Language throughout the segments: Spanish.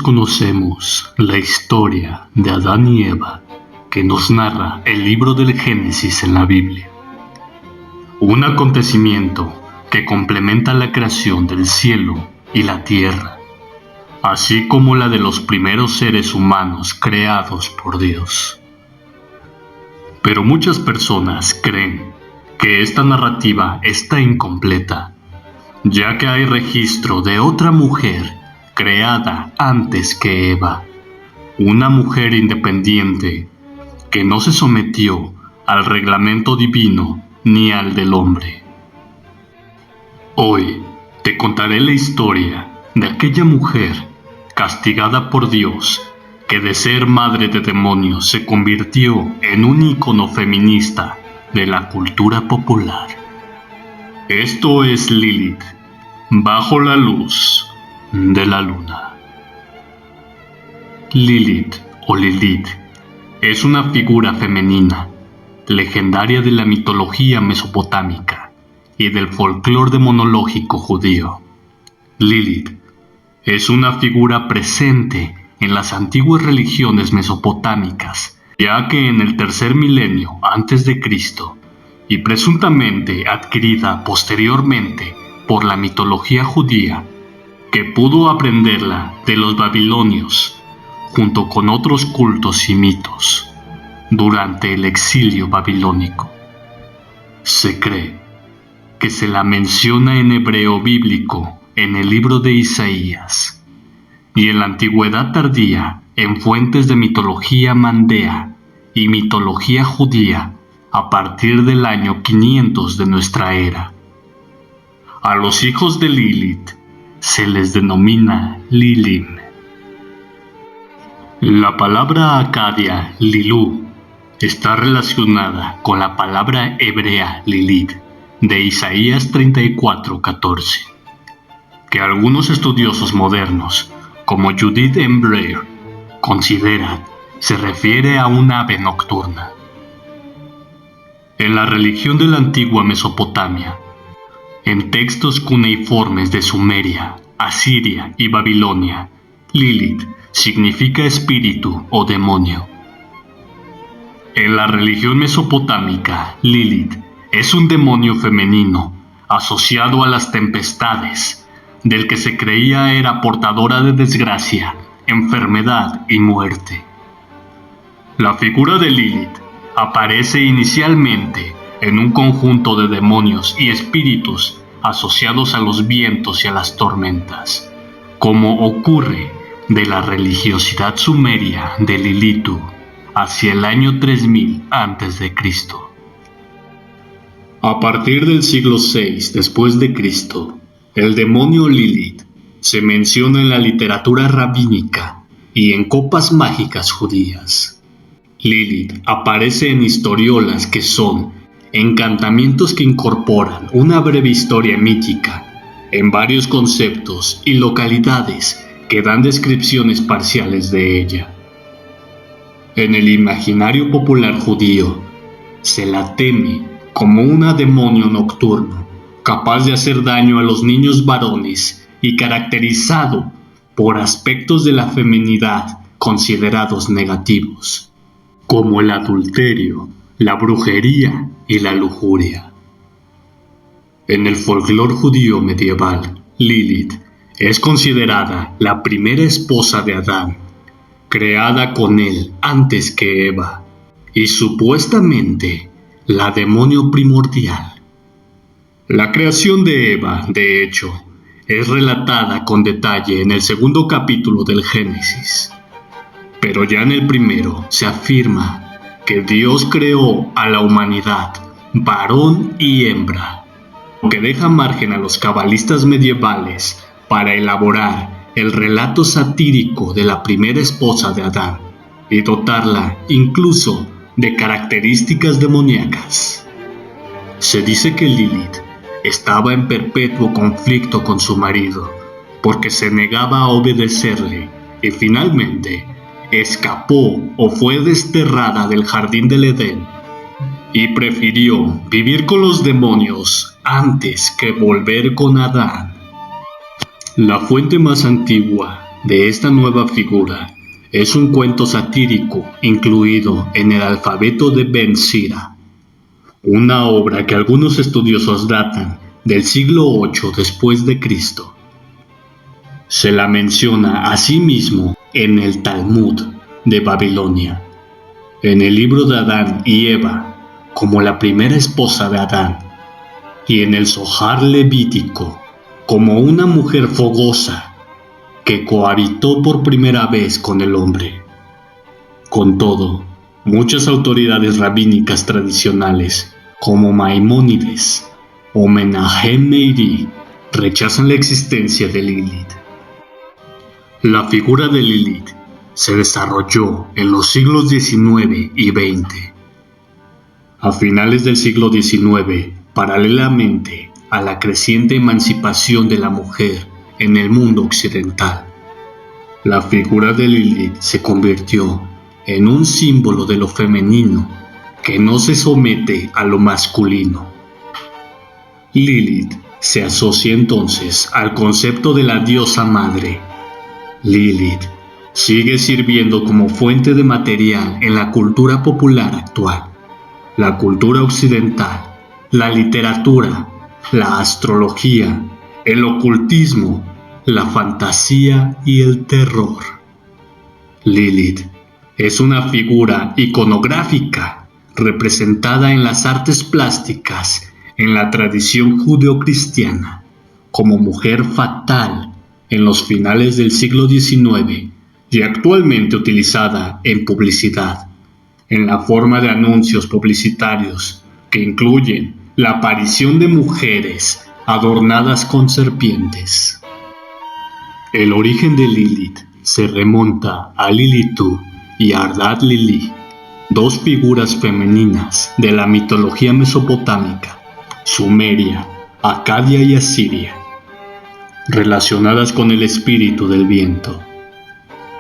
conocemos la historia de Adán y Eva que nos narra el libro del Génesis en la Biblia. Un acontecimiento que complementa la creación del cielo y la tierra, así como la de los primeros seres humanos creados por Dios. Pero muchas personas creen que esta narrativa está incompleta, ya que hay registro de otra mujer creada antes que Eva, una mujer independiente que no se sometió al reglamento divino ni al del hombre. Hoy te contaré la historia de aquella mujer castigada por Dios que de ser madre de demonios se convirtió en un ícono feminista de la cultura popular. Esto es Lilith, bajo la luz de la luna. Lilith o Lilith es una figura femenina, legendaria de la mitología mesopotámica y del folclore demonológico judío. Lilith es una figura presente en las antiguas religiones mesopotámicas, ya que en el tercer milenio antes de Cristo, y presuntamente adquirida posteriormente por la mitología judía, que pudo aprenderla de los babilonios, junto con otros cultos y mitos, durante el exilio babilónico. Se cree que se la menciona en hebreo bíblico en el libro de Isaías, y en la antigüedad tardía en fuentes de mitología mandea y mitología judía a partir del año 500 de nuestra era. A los hijos de Lilith se les denomina Lilim. La palabra acadia Lilú está relacionada con la palabra hebrea Lilith de Isaías 34:14, que algunos estudiosos modernos, como Judith M. Blair, consideran se refiere a una ave nocturna. En la religión de la antigua Mesopotamia, en textos cuneiformes de Sumeria, Asiria y Babilonia, Lilith significa espíritu o demonio. En la religión mesopotámica, Lilith es un demonio femenino asociado a las tempestades, del que se creía era portadora de desgracia, enfermedad y muerte. La figura de Lilith aparece inicialmente en un conjunto de demonios y espíritus asociados a los vientos y a las tormentas, como ocurre de la religiosidad sumeria de Lilitu hacia el año 3000 a.C. A partir del siglo VI después de Cristo, el demonio Lilith se menciona en la literatura rabínica y en copas mágicas judías. Lilith aparece en historiolas que son encantamientos que incorporan una breve historia mítica en varios conceptos y localidades que dan descripciones parciales de ella. En el imaginario popular judío, se la teme como un demonio nocturno, capaz de hacer daño a los niños varones y caracterizado por aspectos de la feminidad considerados negativos, como el adulterio, la brujería y la lujuria. En el folclore judío medieval, Lilith es considerada la primera esposa de Adán, creada con él antes que Eva, y supuestamente la demonio primordial. La creación de Eva, de hecho, es relatada con detalle en el segundo capítulo del Génesis, pero ya en el primero se afirma que Dios creó a la humanidad, varón y hembra, lo que deja margen a los cabalistas medievales para elaborar el relato satírico de la primera esposa de Adán y dotarla incluso de características demoníacas. Se dice que Lilith estaba en perpetuo conflicto con su marido porque se negaba a obedecerle y finalmente escapó o fue desterrada del jardín del Edén y prefirió vivir con los demonios antes que volver con Adán. La fuente más antigua de esta nueva figura es un cuento satírico incluido en el alfabeto de Ben Sira, una obra que algunos estudiosos datan del siglo VIII después de Cristo. Se la menciona asimismo en el Talmud de Babilonia, en el libro de Adán y Eva como la primera esposa de Adán, y en el Zohar levítico como una mujer fogosa que cohabitó por primera vez con el hombre. Con todo, muchas autoridades rabínicas tradicionales, como Maimónides o Menahem Meiri, rechazan la existencia de Lilith. La figura de Lilith se desarrolló en los siglos XIX y XX. A finales del siglo XIX, paralelamente a la creciente emancipación de la mujer en el mundo occidental, la figura de Lilith se convirtió en un símbolo de lo femenino que no se somete a lo masculino. Lilith se asocia entonces al concepto de la diosa madre. Lilith sigue sirviendo como fuente de material en la cultura popular actual, la cultura occidental, la literatura, la astrología, el ocultismo, la fantasía y el terror. Lilith es una figura iconográfica representada en las artes plásticas en la tradición judeocristiana como mujer fatal en los finales del siglo XIX y actualmente utilizada en publicidad, en la forma de anuncios publicitarios que incluyen la aparición de mujeres adornadas con serpientes. El origen de Lilith se remonta a Lilitu y Ardad Lili, dos figuras femeninas de la mitología mesopotámica, sumeria, acadia y asiria, relacionadas con el espíritu del viento.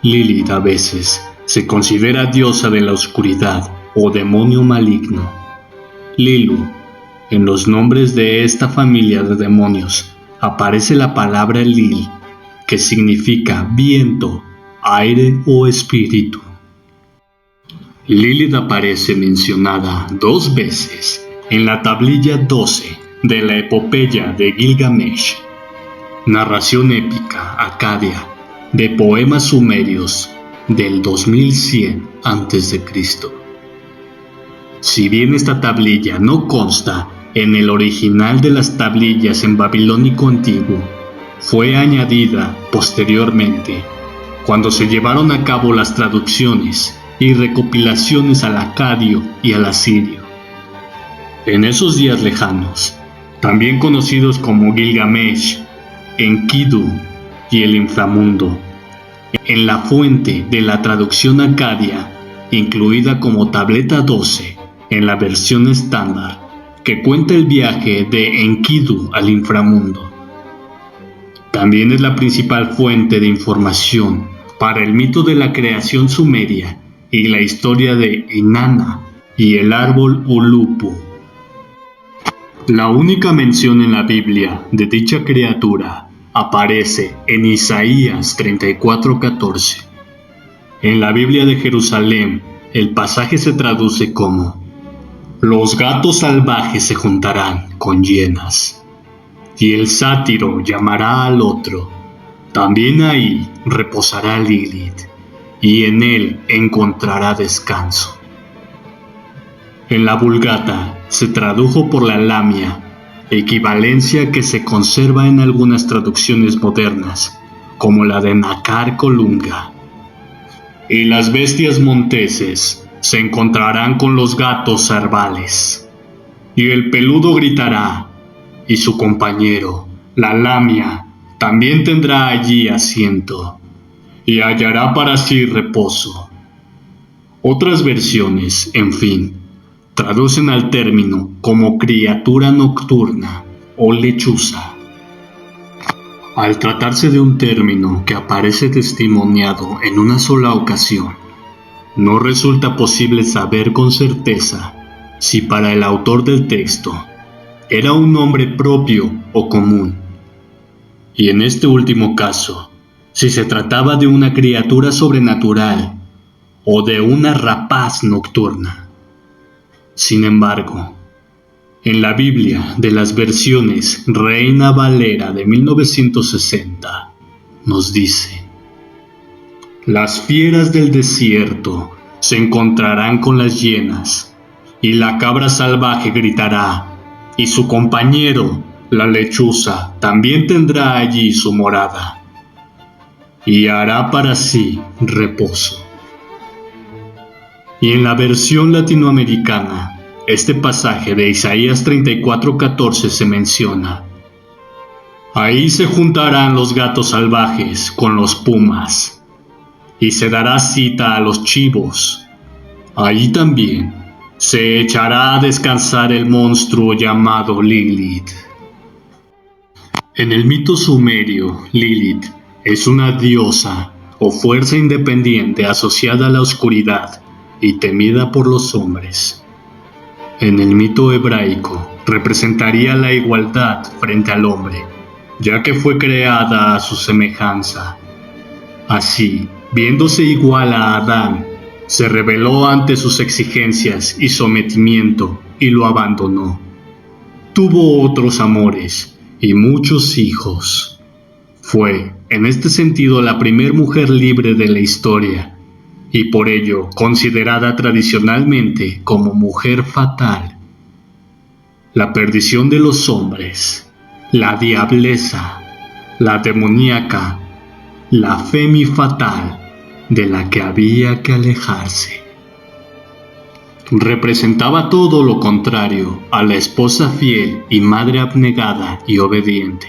Lilith a veces se considera diosa de la oscuridad o demonio maligno. Lilu, en los nombres de esta familia de demonios, aparece la palabra Lil, que significa viento, aire o espíritu. Lilith aparece mencionada 2 veces en la tablilla 12 de la epopeya de Gilgamesh, narración épica acadia de poemas sumerios del 2100 a.C. Si bien esta tablilla no consta en el original de las tablillas en babilónico antiguo, fue añadida posteriormente cuando se llevaron a cabo las traducciones y recopilaciones al acadio y al asirio. En esos días lejanos, también conocidos como Gilgamesh, Enkidu y el inframundo, en la fuente de la traducción acadia, incluida como tableta 12 en la versión estándar, que cuenta el viaje de Enkidu al inframundo. También es la principal fuente de información para el mito de la creación sumeria y la historia de Inanna y el árbol Ulupu. La única mención en la Biblia de dicha criatura aparece en Isaías 34:14. En la Biblia de Jerusalén, el pasaje se traduce como: los gatos salvajes se juntarán con hienas, y el sátiro llamará al otro. También ahí reposará Lilith, y en él encontrará descanso. En la Vulgata se tradujo por la Lamia, equivalencia que se conserva en algunas traducciones modernas, como la de Nakar Colunga. Y las bestias monteses se encontrarán con los gatos cervales, y el peludo gritará, y su compañero, la Lamia, también tendrá allí asiento, y hallará para sí reposo. Otras versiones, en fin, traducen al término como criatura nocturna o lechuza. Al tratarse de un término que aparece testimoniado en una sola ocasión, no resulta posible saber con certeza si para el autor del texto era un nombre propio o común. Y en este último caso, si se trataba de una criatura sobrenatural o de una rapaz nocturna. Sin embargo, en la Biblia de las versiones Reina Valera de 1960 nos dice: las fieras del desierto se encontrarán con las hienas, y la cabra salvaje gritará, y su compañero, la lechuza, también tendrá allí su morada, y hará para sí reposo. Y en la versión latinoamericana, este pasaje de Isaías 34:14 se menciona: ahí se juntarán los gatos salvajes con los pumas, y se dará cita a los chivos. Ahí también se echará a descansar el monstruo llamado Lilith. En el mito sumerio, Lilith es una diosa o fuerza independiente asociada a la oscuridad y temida por los hombres. En el mito hebraico, representaría la igualdad frente al hombre, ya que fue creada a su semejanza. Así, viéndose igual a Adán, se rebeló ante sus exigencias y sometimiento y lo abandonó. Tuvo otros amores y muchos hijos. Fue, en este sentido, la primer mujer libre de la historia, y por ello considerada tradicionalmente como mujer fatal. La perdición de los hombres, la diableza, la demoníaca, la femme fatal de la que había que alejarse. Representaba todo lo contrario a la esposa fiel y madre abnegada y obediente.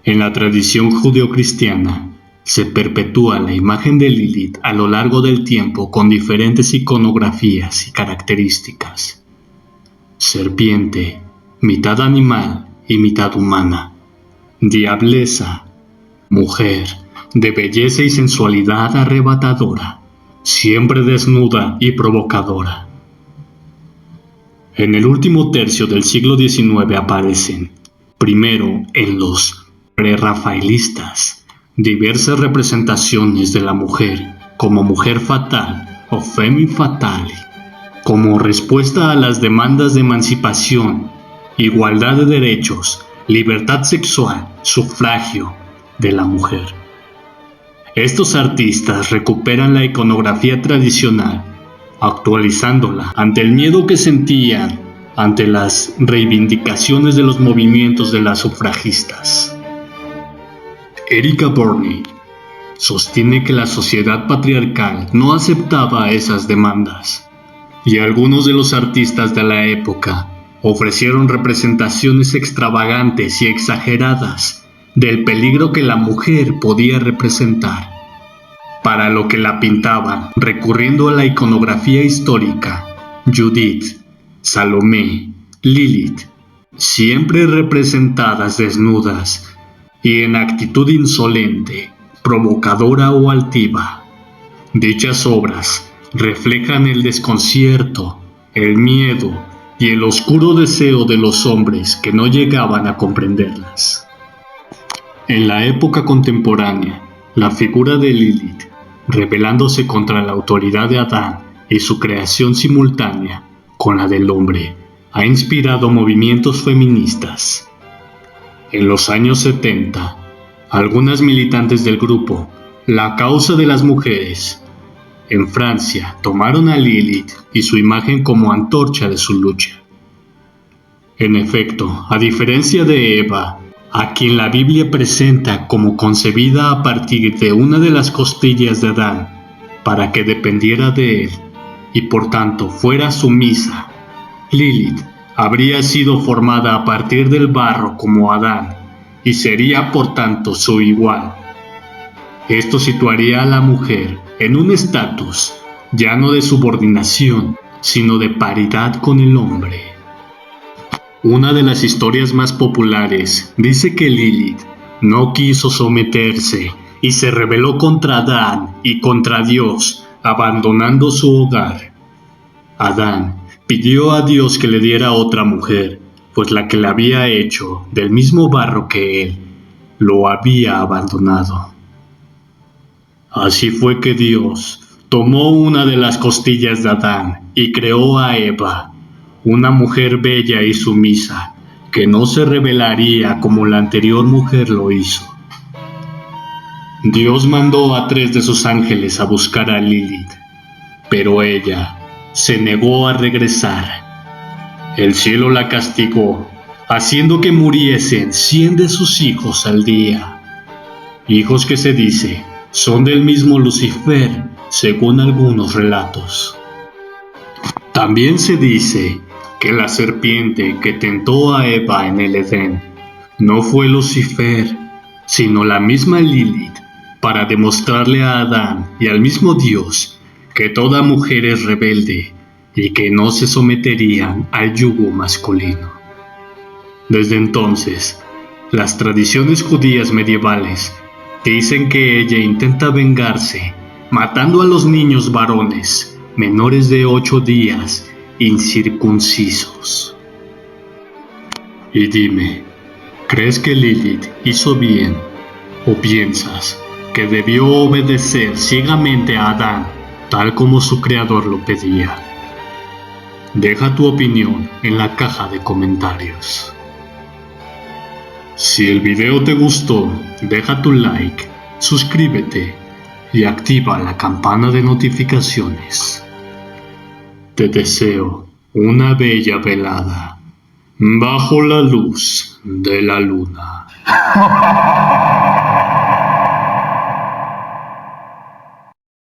En la tradición judeocristiana se perpetúa la imagen de Lilith a lo largo del tiempo con diferentes iconografías y características. Serpiente, mitad animal y mitad humana. Diableza, mujer, de belleza y sensualidad arrebatadora, siempre desnuda y provocadora. En el último tercio del siglo XIX aparecen, primero en los prerrafaelistas, diversas representaciones de la mujer como mujer fatal o femme fatale, como respuesta a las demandas de emancipación, igualdad de derechos, libertad sexual, sufragio de la mujer. Estos artistas recuperan la iconografía tradicional, actualizándola ante el miedo que sentían ante las reivindicaciones de los movimientos de las sufragistas. Erika Burney sostiene que la sociedad patriarcal no aceptaba esas demandas, y algunos de los artistas de la época ofrecieron representaciones extravagantes y exageradas del peligro que la mujer podía representar, para lo que la pintaban recurriendo a la iconografía histórica. Judith, Salomé, Lilith, siempre representadas desnudas y en actitud insolente, provocadora o altiva. Dichas obras reflejan el desconcierto, el miedo y el oscuro deseo de los hombres que no llegaban a comprenderlas. En la época contemporánea, la figura de Lilith, rebelándose contra la autoridad de Adán y su creación simultánea con la del hombre, ha inspirado movimientos feministas. En los años 70, algunas militantes del grupo La Causa de las Mujeres en Francia tomaron a Lilith y su imagen como antorcha de su lucha. En efecto, a diferencia de Eva, a quien la Biblia presenta como concebida a partir de una de las costillas de Adán, para que dependiera de él, y por tanto fuera sumisa, Lilith habría sido formada a partir del barro como Adán, y sería por tanto su igual. Esto situaría a la mujer en un estatus ya no de subordinación, sino de paridad con el hombre. Una de las historias más populares dice que Lilith no quiso someterse y se rebeló contra Adán y contra Dios, abandonando su hogar. Adán pidió a Dios que le diera otra mujer, pues la que le había hecho, del mismo barro que él, lo había abandonado. Así fue que Dios tomó una de las costillas de Adán y creó a Eva, una mujer bella y sumisa, que no se rebelaría como la anterior mujer lo hizo. Dios mandó a 3 de sus ángeles a buscar a Lilith, pero ella se negó a regresar. El cielo la castigó, haciendo que muriesen 100 de sus hijos al día. Hijos que se dice son del mismo Lucifer, según algunos relatos. También se dice que la serpiente que tentó a Eva en el Edén no fue Lucifer, sino la misma Lilith, para demostrarle a Adán y al mismo Dios que toda mujer es rebelde y que no se someterían al yugo masculino. Desde entonces, las tradiciones judías medievales dicen que ella intenta vengarse matando a los niños varones menores de 8 días incircuncisos. Y dime, ¿crees que Lilith hizo bien o piensas que debió obedecer ciegamente a Adán tal como su creador lo pedía? Deja tu opinión en la caja de comentarios. Si el video te gustó, deja tu like, suscríbete y activa la campana de notificaciones. Te deseo una bella velada bajo la luz de la luna.